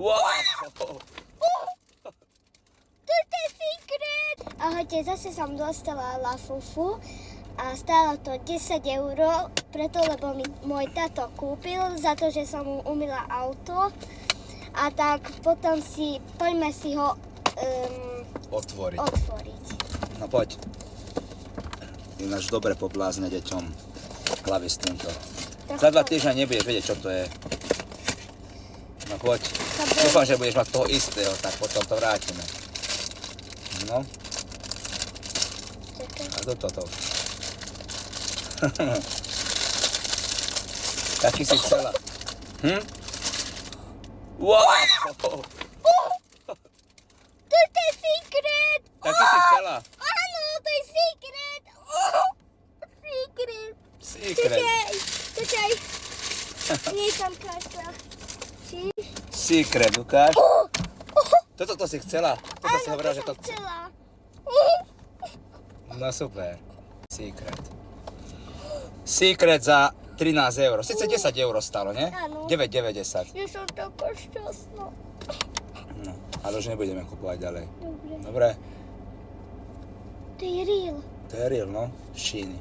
Wow! To je secret! Ahojte, zase som dostala Lafufu a stálo to 10 €, preto lebo mi môj tato kúpil za to, že som mu umyla auto. A tak potom poďme si ho Otvoriť. otvoriť. No poď. Ináč dobre poblázne deťom hlavy s týmto. Za 2 týždňa nebudeš vedieť, čo to je. No poď. Dúfam, že budeš mať toho istého, tak potom to vrátime. No. A toto. Taký si chcela. Wow! To je secret! Taký si chcela. Áno, to je secret! Secret! Čakaj. Nie je tam karta. Secret, ukáž. Toto si chcela? Toto si hovorila, že to chcela. No super. Secret za 13 €. Sice 10 € stalo, nie? Áno. 9,90. Ja som taká šťastná. No, ale už nebudeme kupovať ďalej. Dobre. Dobre? To je real. To je real, no? Z Číny.